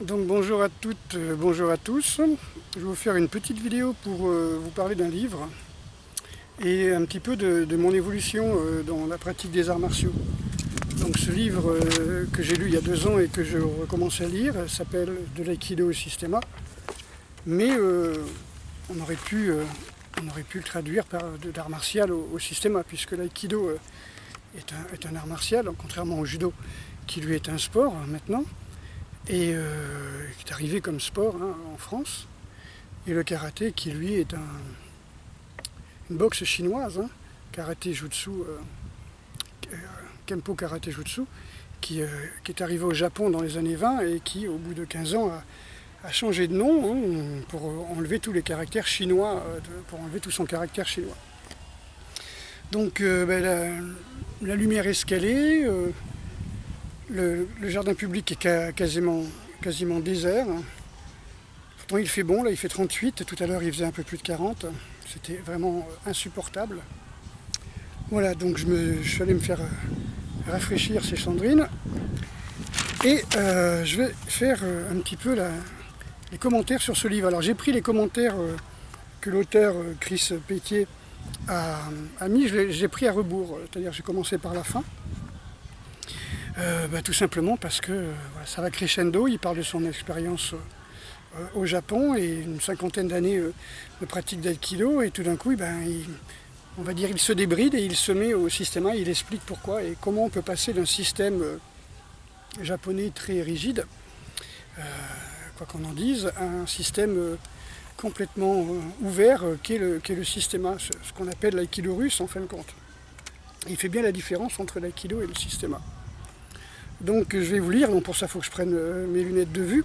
Donc bonjour à toutes, bonjour à tous. Je vais vous faire une petite vidéo pour vous parler d'un livre et un petit peu de mon évolution dans la pratique des arts martiaux. Donc ce livre que j'ai lu il y a 2 ans et que je recommence à lire s'appelle De l'aïkido au systéma. Mais on aurait pu le traduire par d'art martial au systéma, puisque l'aïkido est un art martial, contrairement au judo qui lui est un sport maintenant. Et qui est arrivé comme sport en France, et le karaté qui lui est une boxe chinoise, karaté jutsu, Kempo karaté jutsu, qui est arrivé au Japon dans les années 20 et qui au bout de 15 ans a changé de nom pour enlever tous les caractères chinois, pour enlever tout son caractère chinois. Donc la lumière est ce qu'elle est. Le jardin public est quasiment désert. Pourtant il fait bon, là il fait 38, tout à l'heure il faisait un peu plus de 40. C'était vraiment insupportable. Voilà, donc je suis allé me faire rafraîchir ces chandrines. Et je vais faire un petit peu les commentaires sur ce livre. Alors j'ai pris les commentaires que l'auteur Chris Pétier a mis, j'ai pris à rebours, c'est-à-dire j'ai commencé par la fin. Tout simplement parce que ça va crescendo, il parle de son expérience au Japon et une 50aine d'années de pratique d'aïkido, et tout d'un coup on va dire il se débride et il se met au système, il explique pourquoi et comment on peut passer d'un système japonais très rigide, quoi qu'on en dise, à un système complètement ouvert qu'est le système, ce qu'on appelle l'aïkido russe en fin de compte. Il fait bien la différence entre l'aïkido et le système. Donc je vais vous lire, donc pour ça il faut que je prenne mes lunettes de vue.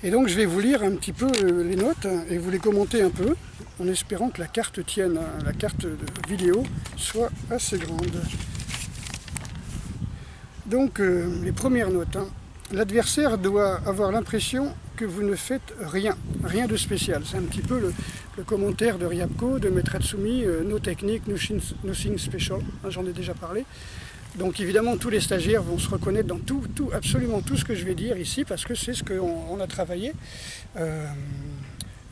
Et donc je vais vous lire un petit peu les notes et vous les commenter un peu, en espérant que la carte tienne, la carte de vidéo soit assez grande. Donc les premières notes. L'adversaire doit avoir l'impression que vous ne faites rien de spécial. C'est un petit peu le commentaire de Ryabko, de Maître Hatsumi, no technique, nothing special, j'en ai déjà parlé. Donc évidemment, tous les stagiaires vont se reconnaître dans absolument tout ce que je vais dire ici, parce que c'est ce qu'on a travaillé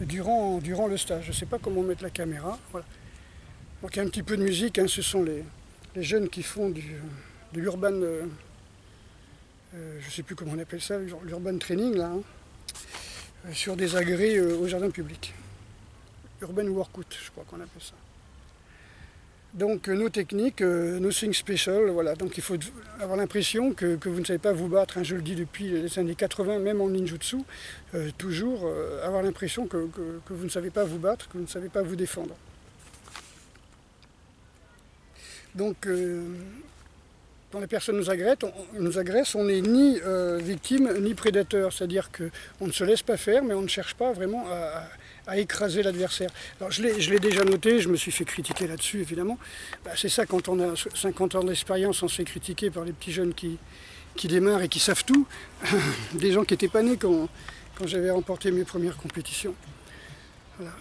durant le stage. Je ne sais pas comment mettre la caméra. Voilà. Donc il y a un petit peu de musique, ce sont les jeunes qui font de l'urban, je ne sais plus comment on appelle ça, l'urban training, là, sur des agrès au jardin public. Urban workout, je crois qu'on appelle ça. Donc nos techniques, nothing special, voilà. Donc il faut avoir l'impression que vous ne savez pas vous battre, je le dis depuis les années 80, même en ninjutsu, toujours avoir l'impression que vous ne savez pas vous battre, que vous ne savez pas vous défendre. Donc quand la personne nous agresse, on n'est ni victime ni prédateur, c'est-à-dire qu'on ne se laisse pas faire, mais on ne cherche pas vraiment à écraser l'adversaire. Alors je l'ai déjà noté, je me suis fait critiquer là-dessus évidemment. C'est ça, quand on a 50 ans d'expérience, on se fait critiquer par les petits jeunes qui démarrent et qui savent tout. Des gens qui n'étaient pas nés quand j'avais remporté mes premières compétitions. Voilà.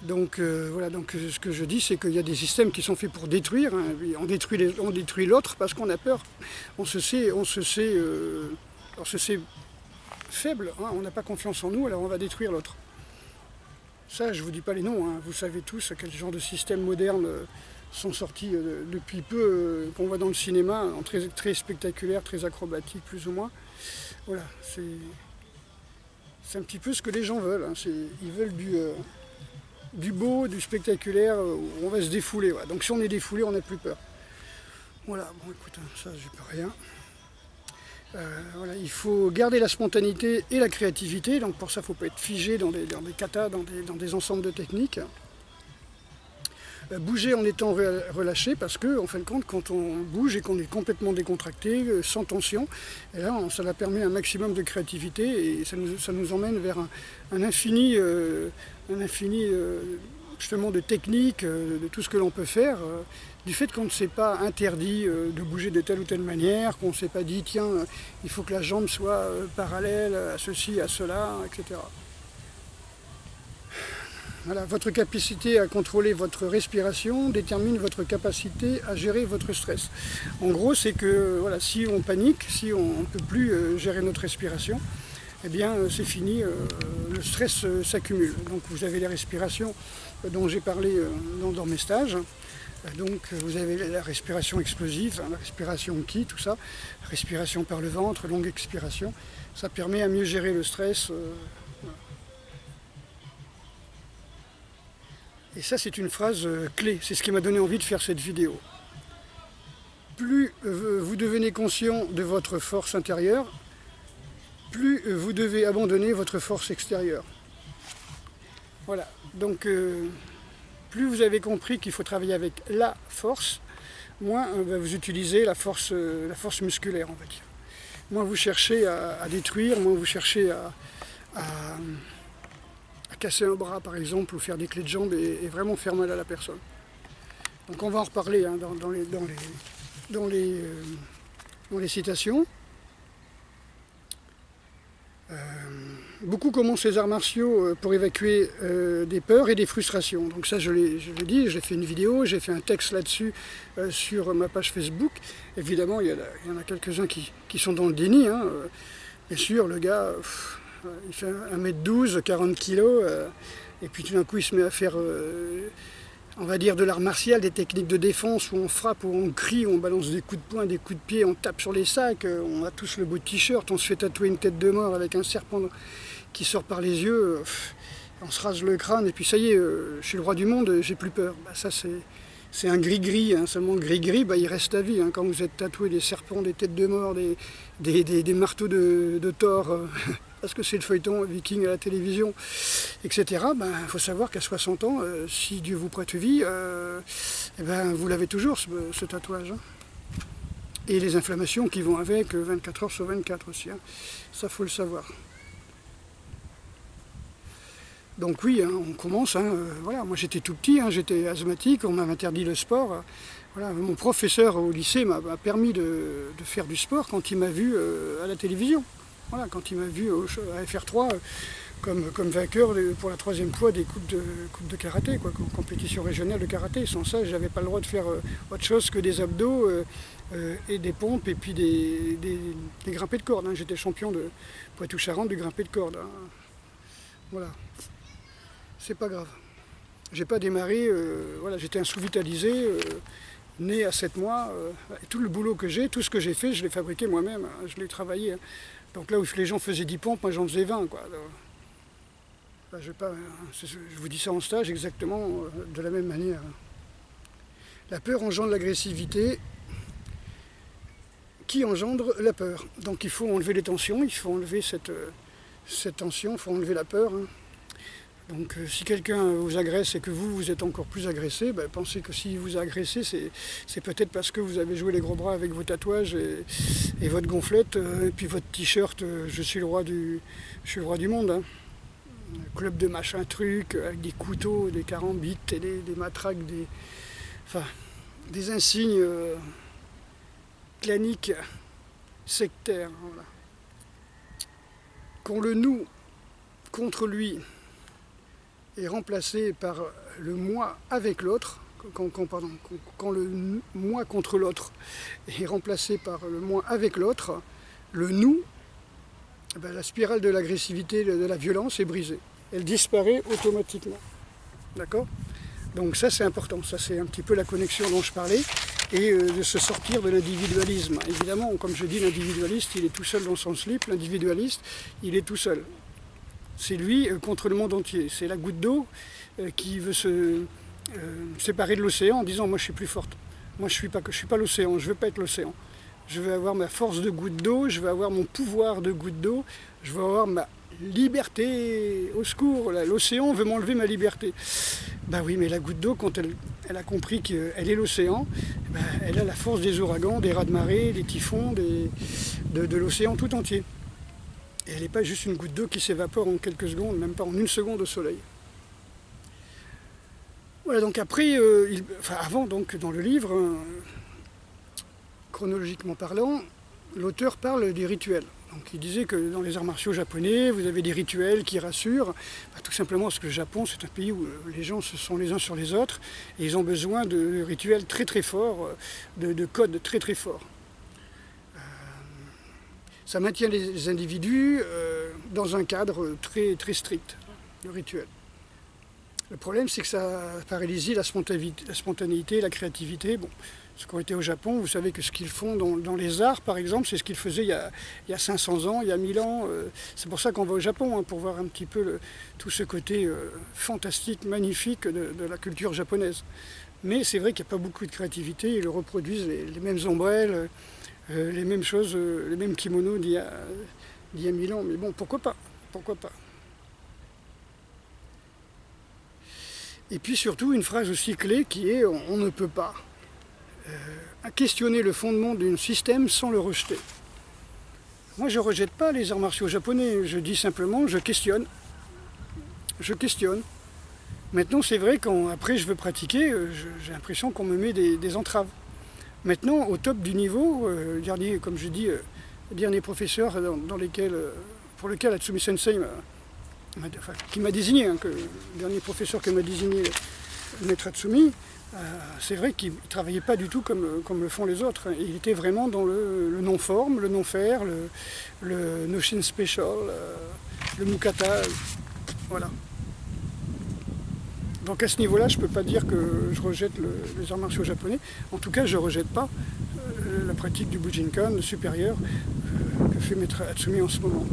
Donc voilà, donc ce que je dis, c'est qu'il y a des systèmes qui sont faits pour détruire. On détruit l'autre parce qu'on a peur. On se sait faible, on n'a pas confiance en nous, alors on va détruire l'autre. Ça, je ne vous dis pas les noms, vous savez tous quel genre de systèmes modernes sont sortis depuis peu, qu'on voit dans le cinéma, très, très spectaculaires, très acrobatiques plus ou moins. Voilà, c'est un petit peu ce que les gens veulent. Ils veulent du beau, du spectaculaire, on va se défouler. Voilà. Donc si on est défoulé, on n'a plus peur. Voilà, bon écoute, ça j'y peux rien. Voilà, il faut garder la spontanéité et la créativité, donc pour ça il ne faut pas être figé dans des katas, dans des ensembles de techniques. Bouger en étant relâché, parce que en fin de compte, quand on bouge et qu'on est complètement décontracté, sans tension, et là ça permet un maximum de créativité et ça nous emmène vers un infini justement de techniques, de tout ce que l'on peut faire, du fait qu'on ne s'est pas interdit de bouger de telle ou telle manière, qu'on ne s'est pas dit tiens, il faut que la jambe soit parallèle à ceci, à cela, etc. Voilà, votre capacité à contrôler votre respiration détermine votre capacité à gérer votre stress. En gros, c'est que voilà, si on panique, si on ne peut plus gérer notre respiration, eh bien c'est fini, le stress s'accumule. Donc vous avez les respirations dont j'ai parlé dans mes stages. Donc vous avez la respiration explosive, la respiration qui, tout ça, respiration par le ventre, longue expiration. Ça permet à mieux gérer le stress. Et ça, c'est une phrase clé, c'est ce qui m'a donné envie de faire cette vidéo. Plus vous devenez conscient de votre force intérieure, plus vous devez abandonner votre force extérieure. Voilà, donc plus vous avez compris qu'il faut travailler avec la force, moins vous utilisez la force musculaire, on va dire. Moins vous cherchez à détruire, moins vous cherchez à casser un bras par exemple, ou faire des clés de jambes et vraiment faire mal à la personne. Donc on va en reparler hein, dans les citations. Beaucoup commencent les arts martiaux pour évacuer des peurs et des frustrations. Donc ça je l'ai dit, j'ai fait une vidéo, j'ai fait un texte là-dessus sur ma page Facebook. Évidemment il y en a quelques-uns qui sont dans le déni. Hein. Bien sûr le gars... il fait 1m12, 40 kg, et puis tout d'un coup il se met à faire, on va dire, de l'art martial, des techniques de défense où on frappe, où on crie, où on balance des coups de poing, des coups de pied, on tape sur les sacs, on a tous le beau t-shirt, on se fait tatouer une tête de mort avec un serpent qui sort par les yeux, on se rase le crâne, et puis ça y est, je suis le roi du monde, j'ai plus peur. Bah, ça c'est un gris-gris, hein, seulement gris-gris, bah, il reste à vie. Hein, quand vous êtes tatoué des serpents, des têtes de mort, des marteaux de Thor, parce que c'est le feuilleton viking à la télévision, etc. Ben, faut savoir qu'à 60 ans, si Dieu vous prête vie, eh ben, vous l'avez toujours, ce tatouage. Hein. Et les inflammations qui vont avec, 24 heures sur 24 aussi. Hein. Ça, faut le savoir. Donc oui, hein, on commence, hein, voilà, moi j'étais tout petit, hein, j'étais asthmatique, on m'avait interdit le sport. Voilà, mon professeur au lycée m'a permis de faire du sport quand il m'a vu à la télévision. Voilà, quand il m'a vu à FR3 comme vainqueur pour la 3e fois des coupes de karaté, quoi, compétition régionale de karaté. Sans ça, je n'avais pas le droit de faire autre chose que des abdos et des pompes et puis des grimpés de corde. Hein. J'étais champion de Poitou-Charentes du grimpé de corde. Hein. Voilà. C'est pas grave. J'ai pas démarré, voilà, j'étais un sous-vitalisé, né à 7 mois. Et tout le boulot que j'ai, tout ce que j'ai fait, je l'ai fabriqué moi-même, hein, je l'ai travaillé. Hein. Donc là où les gens faisaient 10 pompes, moi j'en faisais 20. Quoi. Alors, là, je vous dis ça en stage exactement de la même manière. La peur engendre l'agressivité qui engendre la peur. Donc il faut enlever les tensions, il faut enlever cette tension, il faut enlever la peur. Hein. Donc si quelqu'un vous agresse et que vous êtes encore plus agressé, ben, pensez que s'il vous a agressé, c'est peut-être parce que vous avez joué les gros bras avec vos tatouages et votre gonflette, et puis votre t-shirt, je suis le roi du monde. Hein. Club de machin truc, avec des couteaux, des carambites, et des matraques, des insignes claniques, sectaires. Voilà. Qu'on le noue contre lui est remplacé par le moi avec l'autre, quand le moi contre l'autre est remplacé par le moi avec l'autre, le nous, ben la spirale de l'agressivité, de la violence est brisée. Elle disparaît automatiquement. D'accord ? Donc ça c'est important, ça c'est un petit peu la connexion dont je parlais, et de se sortir de l'individualisme. Évidemment, comme je dis, l'individualiste, il est tout seul dans son slip, l'individualiste, il est tout seul. C'est lui contre le monde entier. C'est la goutte d'eau qui veut se séparer de l'océan en disant « moi je suis plus forte, moi je suis pas l'océan, je veux pas être l'océan. Je veux avoir ma force de goutte d'eau, je veux avoir mon pouvoir de goutte d'eau, je veux avoir ma liberté, au secours, l'océan veut m'enlever ma liberté. » Ben oui, mais la goutte d'eau, quand elle a compris qu'elle est l'océan, ben, elle a la force des ouragans, des raz-de-marée, des typhons, de l'océan tout entier. Et elle n'est pas juste une goutte d'eau qui s'évapore en quelques secondes, même pas en une seconde au soleil. Voilà, donc après, avant, donc, dans le livre, chronologiquement parlant, l'auteur parle des rituels. Donc il disait que dans les arts martiaux japonais, vous avez des rituels qui rassurent, tout simplement parce que le Japon, c'est un pays où les gens se sont les uns sur les autres, et ils ont besoin de rituels très très forts, de codes très très forts. Ça maintient les individus dans un cadre très très strict, le rituel. Le problème, c'est que ça paralyse la spontanéité, la créativité. Bon, ceux qui ont été au Japon, vous savez que ce qu'ils font dans les arts, par exemple, c'est ce qu'ils faisaient il y a 500 ans, il y a 1000 ans. C'est pour ça qu'on va au Japon, pour voir un petit peu tout ce côté fantastique, magnifique de la culture japonaise. Mais c'est vrai qu'il n'y a pas beaucoup de créativité, ils reproduisent les mêmes ombrelles, les mêmes choses, les mêmes kimonos d'il y a 1000 ans. Mais bon, pourquoi pas? Pourquoi pas? Et puis surtout une phrase aussi clé qui est « on ne peut pas questionner le fondement d'un système sans le rejeter ». Moi je ne rejette pas les arts martiaux japonais, je dis simplement je questionne. Je questionne. Maintenant c'est vrai qu'après je veux pratiquer, j'ai l'impression qu'on me met des entraves. Maintenant au top du niveau, comme je dis, le dernier professeur pour lequel Atsumi Sensei qui m'a désigné, le dernier professeur qui m'a désigné, Maître Atsumi, c'est vrai qu'il ne travaillait pas du tout comme le font les autres. Il était vraiment dans le non-forme, le non-faire, le no-shin special, le mukata, voilà. Donc à ce niveau-là, je ne peux pas dire que je rejette les arts martiaux japonais. En tout cas, je ne rejette pas la pratique du Bujinkan supérieur que fait Maître Atsumi en ce moment.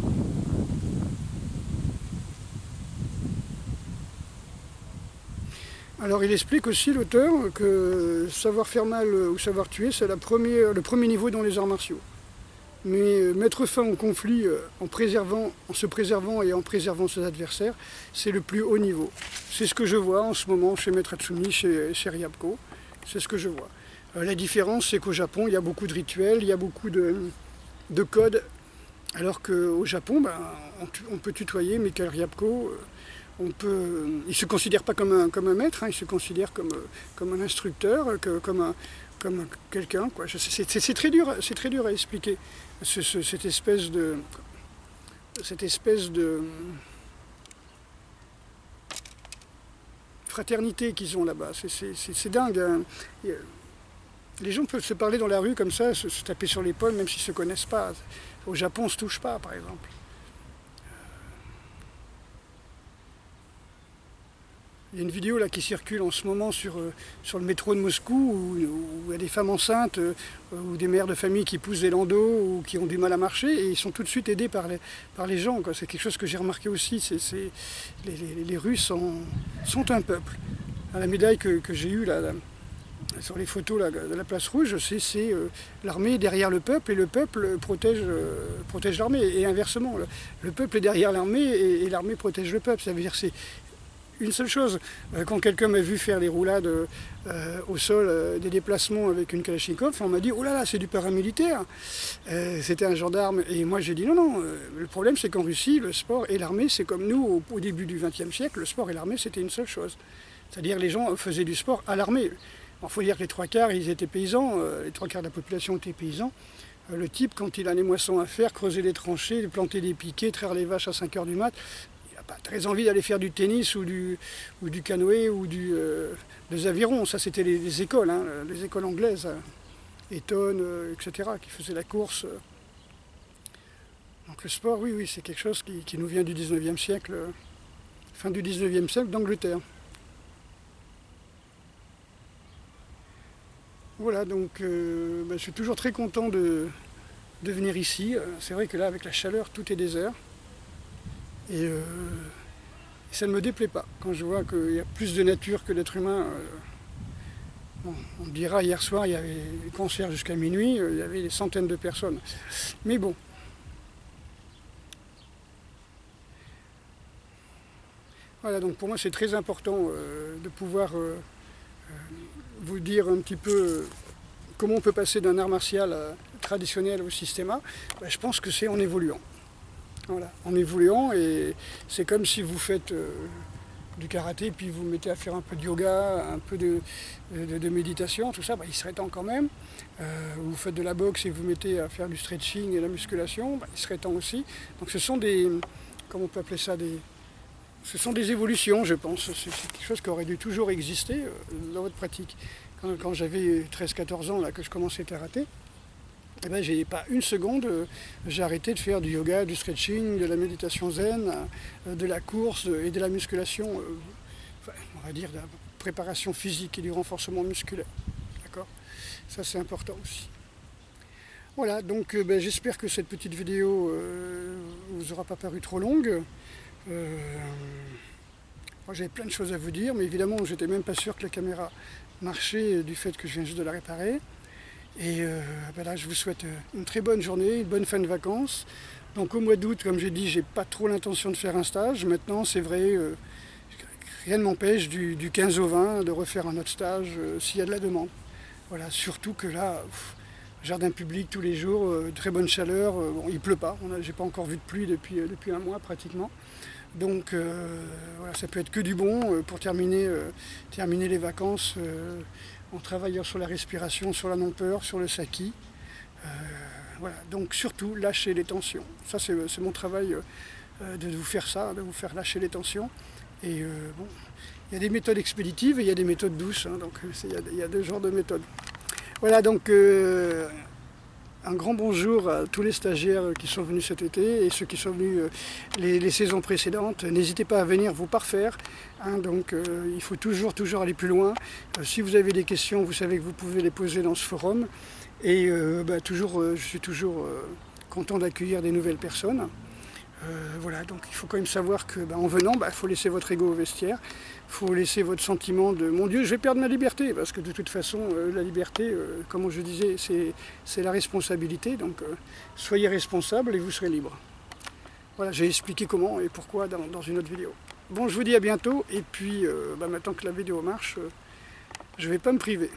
Alors il explique aussi, l'auteur, que savoir faire mal ou savoir tuer, c'est le premier niveau dans les arts martiaux. Mais mettre fin au conflit en se préservant et en préservant ses adversaires, c'est le plus haut niveau. C'est ce que je vois en ce moment chez Maître Atsumi, chez Ryabko. C'est ce que je vois. La différence, c'est qu'au Japon, il y a beaucoup de rituels, il y a beaucoup de codes, alors qu'au Japon, on peut tutoyer, mais qu'à Ryabko, il ne se considère pas comme un maître, il se considère comme un instructeur, comme quelqu'un. C'est très dur à expliquer, cette espèce de fraternité qu'ils ont là-bas. C'est dingue. Hein. Les gens peuvent se parler dans la rue comme ça, se taper sur l'épaule, même s'ils ne se connaissent pas. Au Japon, on ne se touche pas, par exemple. Il y a une vidéo là qui circule en ce moment sur le métro de Moscou où il y a des femmes enceintes ou des mères de famille qui poussent des landaux ou qui ont du mal à marcher et ils sont tout de suite aidés par les gens. C'est quelque chose que j'ai remarqué aussi. Les Russes sont un peuple. La médaille que j'ai eue là, sur les photos là, de la place rouge, c'est l'armée derrière le peuple et le peuple protège l'armée. Et inversement, le peuple est derrière l'armée et l'armée protège le peuple. Ça veut dire c'est une seule chose, quand quelqu'un m'a vu faire les roulades au sol, des déplacements avec une Kalachnikov, on m'a dit « Oh là là, c'est du paramilitaire !» C'était un gendarme. Et moi j'ai dit « Non, non, le problème c'est qu'en Russie, le sport et l'armée, c'est comme nous au début du XXe siècle, le sport et l'armée c'était une seule chose. C'est-à-dire les gens faisaient du sport à l'armée. Il faut dire que les trois quarts, ils étaient paysans, les trois quarts de la population étaient paysans. Le type, quand il a les moissons à faire, creuser des tranchées, planter des piquets, traire les vaches à 5 h du mat', pas très envie d'aller faire du tennis ou du canoë ou des avirons. Ça, c'était les écoles, les écoles anglaises, Eton, etc., qui faisaient la course. Donc le sport, oui, c'est quelque chose qui nous vient du 19e siècle, fin du 19e siècle d'Angleterre. Voilà, donc je suis toujours très content de venir ici. C'est vrai que là, avec la chaleur, tout est désert. Et ça ne me déplaît pas. Quand je vois qu'il y a plus de nature que d'être humain, bon, on dira hier soir, il y avait des concerts jusqu'à minuit, il y avait des centaines de personnes. Mais bon. Voilà, donc pour moi c'est très important de pouvoir vous dire un petit peu comment on peut passer d'un art martial traditionnel au systéma. Je pense que c'est en évoluant. Voilà, en évoluant, et c'est comme si vous faites du karaté, puis vous mettez à faire un peu de yoga, un peu de méditation, tout ça, il serait temps quand même. Vous faites de la boxe et vous mettez à faire du stretching et de la musculation, il serait temps aussi. Donc ce sont des, comment on peut appeler ça, ce sont des évolutions, je pense. C'est quelque chose qui aurait dû toujours exister dans votre pratique. Quand j'avais 13-14 ans, là, que je commençais le karaté, j'ai pas une seconde, j'ai arrêté de faire du yoga, du stretching, de la méditation zen, de la course et de la musculation, on va dire de la préparation physique et du renforcement musculaire. D'accord ? Ça c'est important aussi. Voilà, donc j'espère que cette petite vidéo vous aura pas paru trop longue. Moi j'avais plein de choses à vous dire, mais évidemment j'étais même pas sûr que la caméra marchait du fait que je viens juste de la réparer. Et là, je vous souhaite une très bonne journée, une bonne fin de vacances. Donc au mois d'août, comme j'ai dit, j'ai pas trop l'intention de faire un stage. Maintenant, c'est vrai, rien ne m'empêche du 15 au 20 de refaire un autre stage s'il y a de la demande. Voilà, surtout que là, jardin public tous les jours, très bonne chaleur. Bon, il pleut pas, j'ai pas encore vu de pluie depuis un mois pratiquement. Donc voilà, ça peut être que du bon pour terminer les vacances en travaillant sur la respiration, sur la non-peur, sur le saki. Voilà, donc surtout lâcher les tensions. Ça c'est mon travail de vous faire ça, de vous faire lâcher les tensions. Et bon, il y a des méthodes expéditives et il y a des méthodes douces, hein, donc il y a deux genres de méthodes. Voilà, donc un grand bonjour à tous les stagiaires qui sont venus cet été et ceux qui sont venus les saisons précédentes. N'hésitez pas à venir vous parfaire, hein, donc il faut toujours aller plus loin. Si vous avez des questions, vous savez que vous pouvez les poser dans ce forum. Et je suis toujours content d'accueillir des nouvelles personnes. Voilà, donc il faut quand même savoir que en venant, il faut laisser votre ego au vestiaire, il faut laisser votre sentiment de « mon Dieu, je vais perdre ma liberté », parce que de toute façon, la liberté, comme je disais, c'est la responsabilité, donc soyez responsable et vous serez libre. Voilà, j'ai expliqué comment et pourquoi dans une autre vidéo. Bon, je vous dis à bientôt, et puis maintenant que la vidéo marche, je ne vais pas me priver.